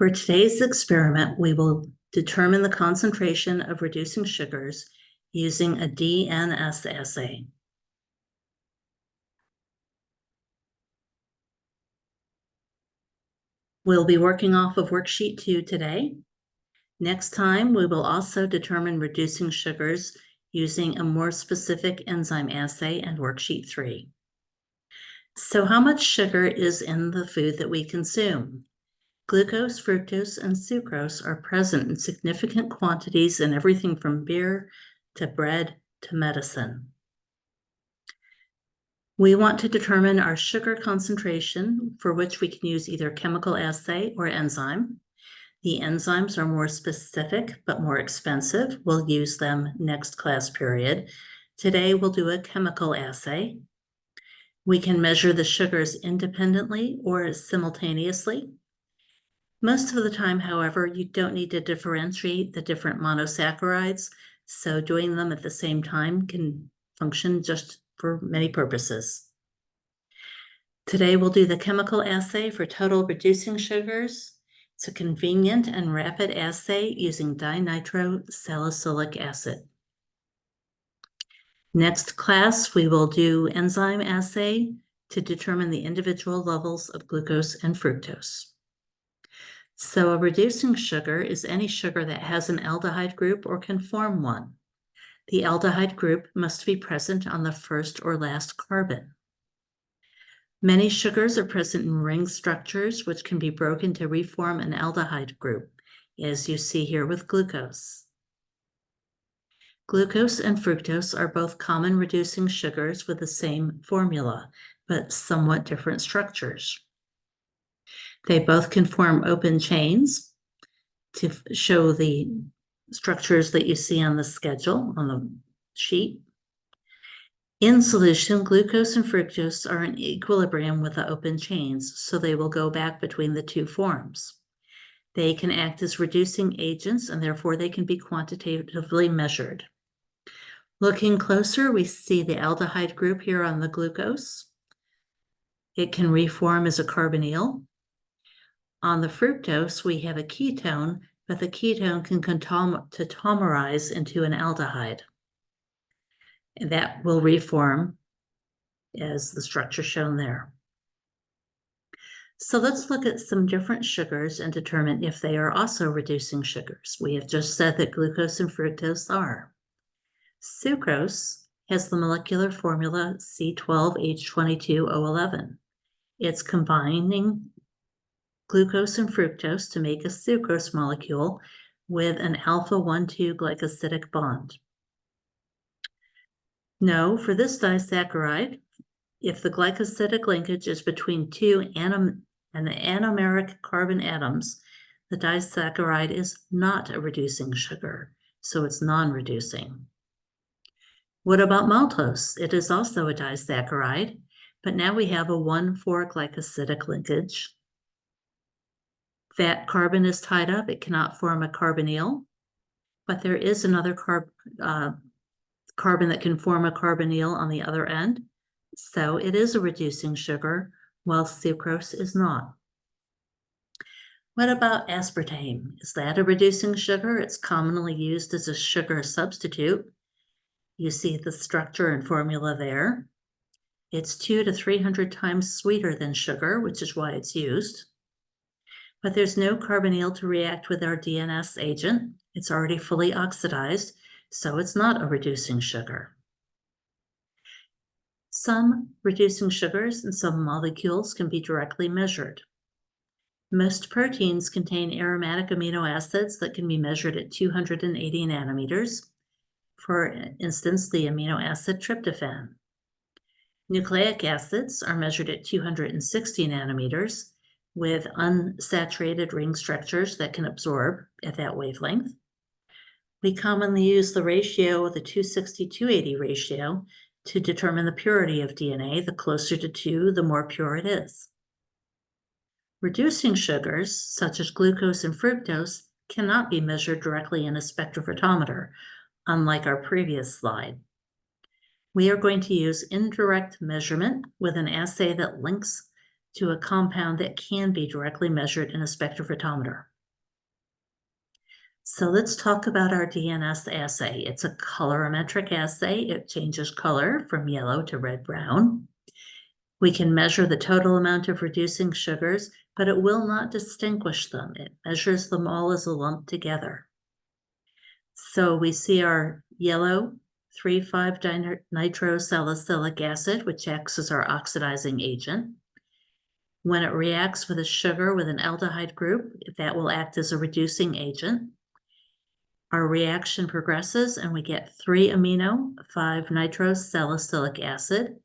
For today's experiment, we will determine the concentration of reducing sugars using a DNS assay. We'll be working off of worksheet 2 today. Next time, we will also determine reducing sugars using a more specific enzyme assay and worksheet 3. So how much sugar is in the food that we consume? Glucose, fructose, and sucrose are present in significant quantities in everything from beer to bread to medicine. We want to determine our sugar concentration, for which we can use either chemical assay or enzyme. The enzymes are more specific but more expensive. We'll use them next class period. Today we'll do a chemical assay. We can measure the sugars independently or simultaneously. Most of the time, however, you don't need to differentiate the different monosaccharides, so doing them at the same time can function just for many purposes. Today we'll do the chemical assay for total reducing sugars. It's a convenient and rapid assay using dinitrosalicylic acid. Next class, we will do enzyme assay to determine the individual levels of glucose and fructose. So a reducing sugar is any sugar that has an aldehyde group or can form one. The aldehyde group must be present on the first or last carbon. Many sugars are present in ring structures, which can be broken to reform an aldehyde group, as you see here with glucose. Glucose and fructose are both common reducing sugars with the same formula, but somewhat different structures. They both can form open chains to show the structures that you see on the schedule on the sheet. In solution, glucose and fructose are in equilibrium with the open chains, so they will go back between the two forms. They can act as reducing agents, and therefore they can be quantitatively measured. Looking closer, we see the aldehyde group here on the glucose. It can reform as a carbonyl. On the fructose, we have a ketone, but the ketone can tautomerize into an aldehyde. And that will reform as the structure shown there. So let's look at some different sugars and determine if they are also reducing sugars. We have just said that glucose and fructose are. Sucrose has the molecular formula C12H22O11. It's combining glucose and fructose to make a sucrose molecule with an alpha-1,2 glycosidic bond. No, for this disaccharide, if the glycosidic linkage is between two anomeric carbon atoms, the disaccharide is not a reducing sugar, so it's non-reducing. What about maltose? It is also a disaccharide, but now we have a 1,4 glycosidic linkage. That carbon is tied up. It cannot form a carbonyl, but there is another carbon that can form a carbonyl on the other end. So it is a reducing sugar, while sucrose is not. What about aspartame? Is that a reducing sugar? It's commonly used as a sugar substitute. You see the structure and formula there. It's 200 to 300 times sweeter than sugar, which is why it's used. But there's no carbonyl to react with our DNS agent. It's already fully oxidized, so it's not a reducing sugar. Some reducing sugars and some molecules can be directly measured. Most proteins contain aromatic amino acids that can be measured at 280 nanometers. For instance, the amino acid tryptophan. Nucleic acids are measured at 260 nanometers with unsaturated ring structures that can absorb at that wavelength. We commonly use the ratio, the 260-280 ratio, to determine the purity of DNA. The closer to 2, the more pure it is. Reducing sugars, such as glucose and fructose, cannot be measured directly in a spectrophotometer, unlike our previous slide. We are going to use indirect measurement with an assay that links to a compound that can be directly measured in a spectrophotometer. So let's talk about our DNS assay. It's a colorimetric assay. It changes color from yellow to red-brown. We can measure the total amount of reducing sugars, but it will not distinguish them. It measures them all as a lump together. So we see our yellow 3,5-nitrosalicylic acid, which acts as our oxidizing agent. When it reacts with a sugar with an aldehyde group, that will act as a reducing agent. Our reaction progresses and we get 3-amino 5-nitrosalicylic acid.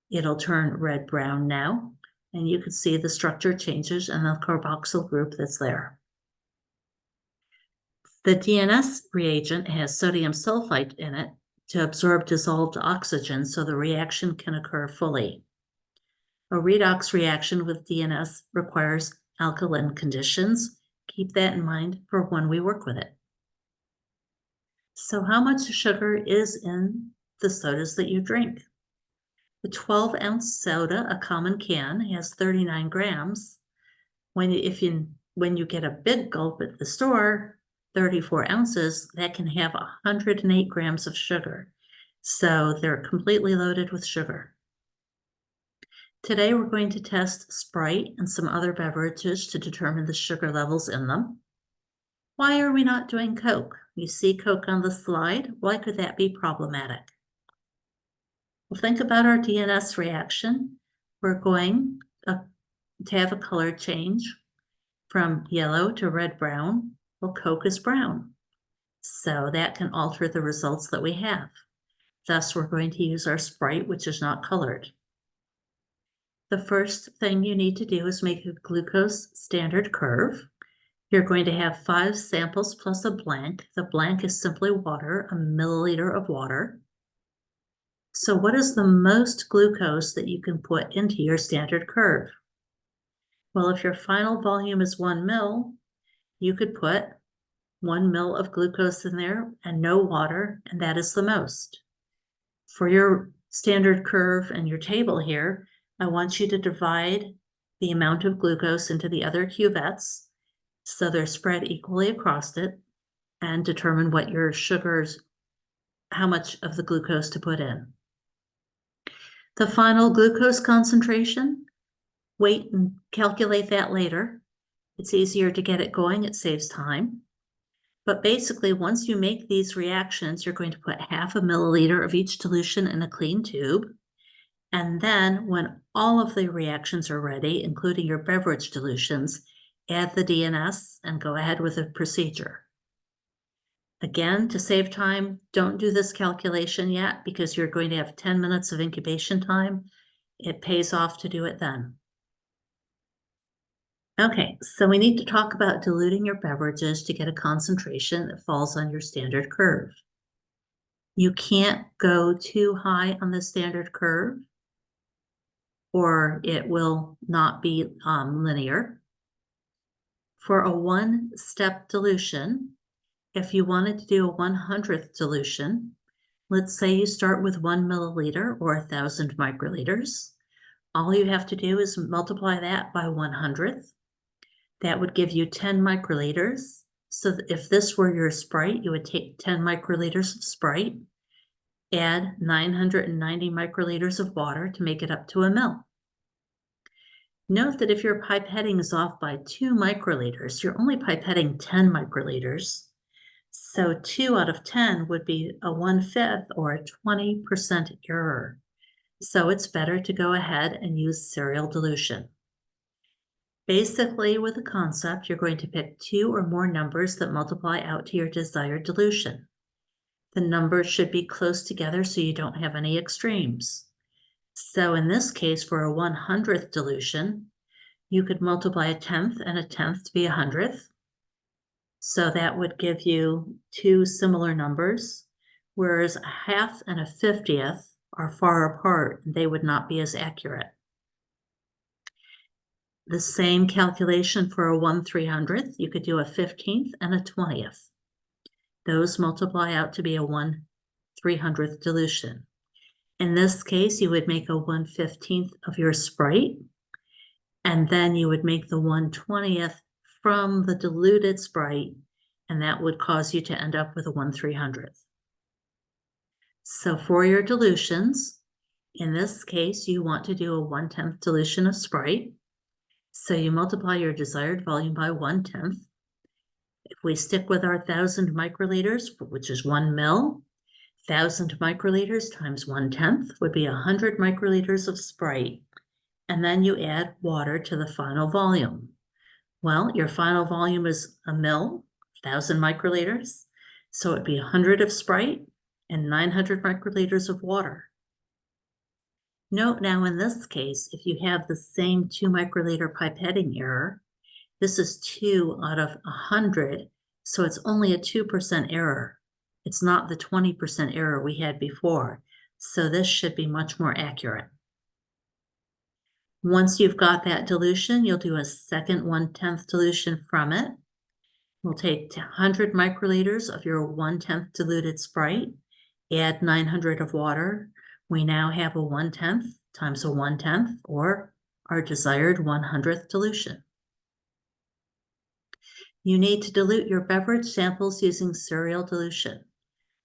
It'll turn red-brown now, and you can see the structure changes in the carboxyl group that's there. The DNS reagent has sodium sulfite in it to absorb dissolved oxygen so the reaction can occur fully. A redox reaction with DNS requires alkaline conditions. Keep that in mind for when we work with it. So how much sugar is in the sodas that you drink? The 12-ounce soda, a common can, has 39 grams. When you get a big gulp at the store, 34 ounces, that can have 108 grams of sugar. So they're completely loaded with sugar. Today we're going to test Sprite and some other beverages to determine the sugar levels in them. Why are we not doing Coke? You see Coke on the slide. Why could that be problematic? Well, think about our DNS reaction. We're going to have a color change from yellow to red-brown. Well, Coke is brown. So that can alter the results that we have. Thus, we're going to use our Sprite, which is not colored. The first thing you need to do is make a glucose standard curve. You're going to have 5 samples plus a blank. The blank is simply water, a milliliter of water. So what is the most glucose that you can put into your standard curve? Well, if your final volume is 1 ml, you could put 1 ml of glucose in there and no water, and that is the most. For your standard curve and your table here, I want you to divide the amount of glucose into the other cuvettes so they're spread equally across it, and determine what your sugars, how much of the glucose to put in. The final glucose concentration, wait and calculate that later. It's easier to get it going, it saves time. But basically, once you make these reactions, you're going to put 1/2 milliliter of each dilution in a clean tube. And then when all of the reactions are ready, including your beverage dilutions, add the DNS and go ahead with the procedure. Again, to save time, don't do this calculation yet because you're going to have 10 minutes of incubation time. It pays off to do it then. Okay, so we need to talk about diluting your beverages to get a concentration that falls on your standard curve. You can't go too high on the standard curve or it will not be linear. For a 1-step dilution, if you wanted to do a 1/100th dilution, let's say you start with 1 milliliter or 1,000 microliters. All you have to do is multiply that by 1/100th. That would give you 10 microliters. So if this were your Sprite, you would take 10 microliters of Sprite, add 990 microliters of water to make it up to 1 ml. Note that if your pipetting is off by 2 microliters, you're only pipetting 10 microliters. So 2 out of 10 would be a 1/5 or a 20% error. So it's better to go ahead and use serial dilution. Basically, with the concept, you're going to pick 2 or more numbers that multiply out to your desired dilution. The numbers should be close together so you don't have any extremes. So in this case, for a 1/100th dilution, you could multiply 1/10 and 1/10 to be 100th. So that would give you 2 similar numbers, whereas a 1/2 and a 50th are far apart. They would not be as accurate. The same calculation for a 1/300th, you could do a 15th and a 20th. Those multiply out to be a 1/300th dilution. In this case, you would make a 1/15th of your Sprite, and then you would make the 1/20th from the diluted Sprite, and that would cause you to end up with a 1/300th. So for your dilutions, in this case, you want to do a 1/10 dilution of Sprite. So you multiply your desired volume by 1/10. If we stick with our 1,000 microliters, which is 1 ml, 1,000 microliters times 1/10 would be 100 microliters of Sprite. And then you add water to the final volume. Well, your final volume is a ml, 1,000 microliters. So it'd be 100 of Sprite and 900 microliters of water. Note now in this case, if you have the same 2 microliter pipetting error, this is 2 out of 100, so it's only a 2% error. It's not the 20% error we had before, so this should be much more accurate. Once you've got that dilution, you'll do a second 1/10 dilution from it. We'll take 100 microliters of your 1/10 diluted Sprite, add 900 of water. We now have a 1/10 times a 1/10, or our desired 100th dilution. You need to dilute your beverage samples using serial dilution.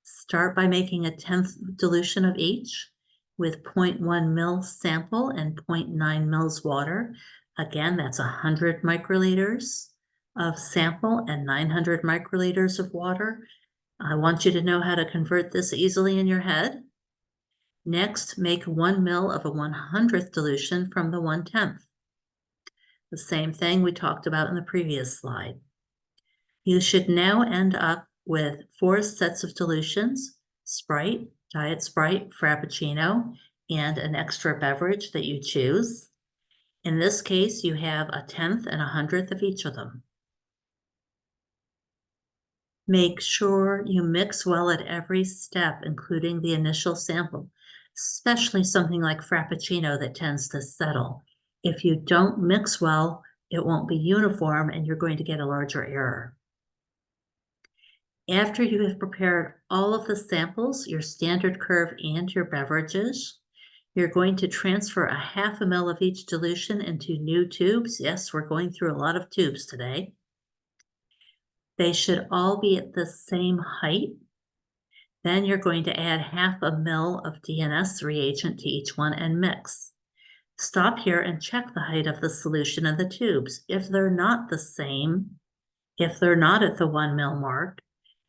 Start by making a 1/10 dilution of each with 0.1 ml sample and 0.9 ml water. Again, that's 100 microliters of sample and 900 microliters of water. I want you to know how to convert this easily in your head. Next, make 1 ml of a 100th dilution from the 1/10. The same thing we talked about in the previous slide. You should now end up with 4 sets of dilutions: Sprite, Diet Sprite, Frappuccino, and an extra beverage that you choose. In this case, you have a 1/10 and a 100th of each of them. Make sure you mix well at every step, including the initial sample, especially something like Frappuccino that tends to settle. If you don't mix well, it won't be uniform and you're going to get a larger error. After you have prepared all of the samples, your standard curve, and your beverages, you're going to transfer a 1/2 ml of each dilution into new tubes. Yes, we're going through a lot of tubes today. They should all be at the same height. Then you're going to add 1/2 ml of DNS reagent to each one and mix. Stop here and check the height of the solution in the tubes. If they're not the same, if they're not at the 1 ml mark,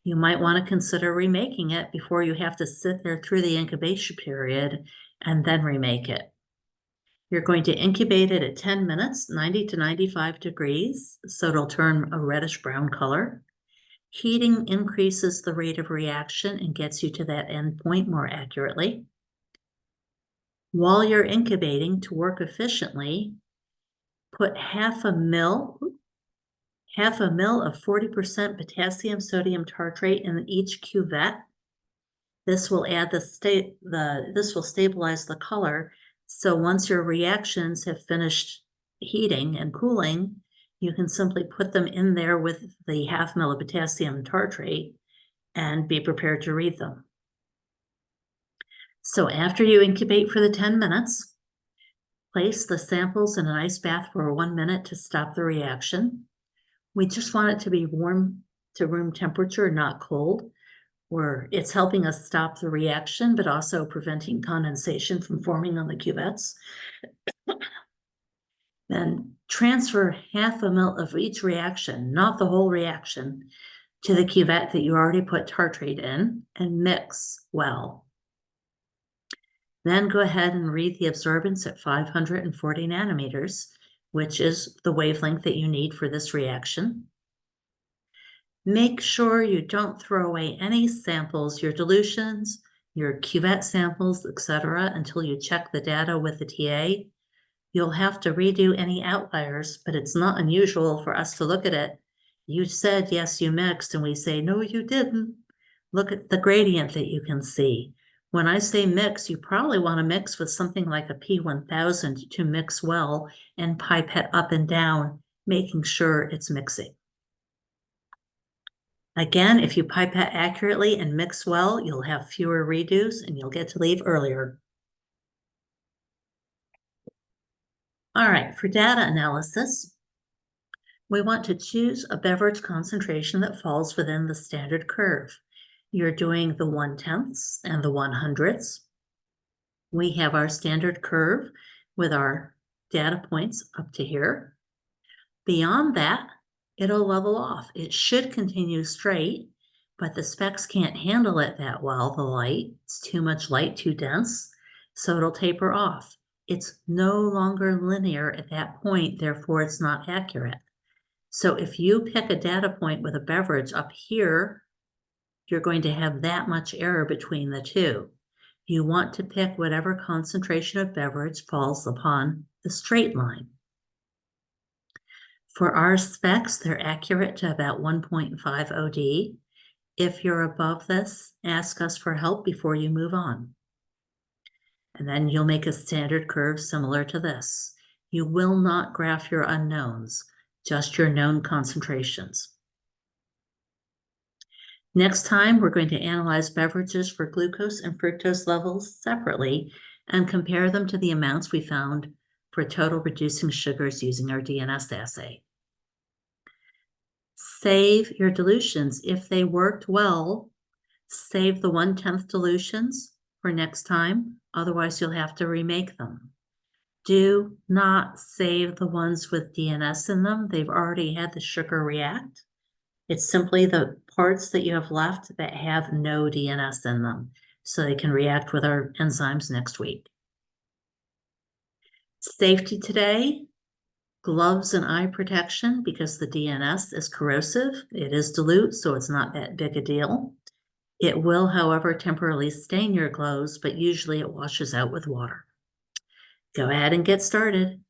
you might want to consider remaking it before you have to sit there through the incubation period and then remake it. You're going to incubate it at 10 minutes, 90 to 95 degrees, so it'll turn a reddish brown color. Heating increases the rate of reaction and gets you to that end point more accurately. While you're incubating, to work efficiently, put 1/2 ml of 40% potassium sodium tartrate in each cuvette. This will add this will stabilize the color. So once your reactions have finished heating and cooling, you can simply put them in there with the 1/2 ml of potassium tartrate and be prepared to read them. So after you incubate for the 10 minutes, place the samples in an ice bath for 1 minute to stop the reaction. We just want it to be warm to room temperature, not cold, where it's helping us stop the reaction, but also preventing condensation from forming on the cuvettes. Then transfer 1/2 ml of each reaction, not the whole reaction, to the cuvette that you already put tartrate in and mix well. Then go ahead and read the absorbance at 540 nanometers, which is the wavelength that you need for this reaction. Make sure you don't throw away any samples, your dilutions, your cuvette samples, etc., until you check the data with the TA. You'll have to redo any outliers, but it's not unusual for us to look at it. You said, yes, you mixed, and we say, no, you didn't. Look at the gradient that you can see. When I say mix, you probably want to mix with something like a P1000 to mix well and pipette up and down, making sure it's mixing. Again, if you pipette accurately and mix well, you'll have fewer redos and you'll get to leave earlier. All right, for data analysis, We want to choose a beverage concentration that falls within the standard curve. You're doing the 1/10ths and the 1/100ths. We have our standard curve with our data points up to here. Beyond that, it'll level off. It should continue straight, but the specs can't handle it that well, the light. It's too much light, too dense, so it'll taper off. It's no longer linear at that point, therefore it's not accurate. So if you pick a data point with a beverage up here, you're going to have that much error between the two. You want to pick whatever concentration of beverage falls upon the straight line. For our specs, they're accurate to about 1.5 OD. If you're above this, ask us for help before you move on. And then you'll make a standard curve similar to this. You will not graph your unknowns, just your known concentrations. Next time, we're going to analyze beverages for glucose and fructose levels separately and compare them to the amounts we found for total reducing sugars using our DNS assay. Save your dilutions. If they worked well, save the 1/10th dilutions for next time. Otherwise, you'll have to remake them. Do not save the ones with DNS in them. They've already had the sugar react. It's simply the parts that you have left that have no DNS in them, so they can react with our enzymes next week. Safety today, gloves and eye protection because the DNS is corrosive. It is dilute, so it's not that big a deal. It will, however, temporarily stain your gloves, but usually it washes out with water. Go ahead and get started.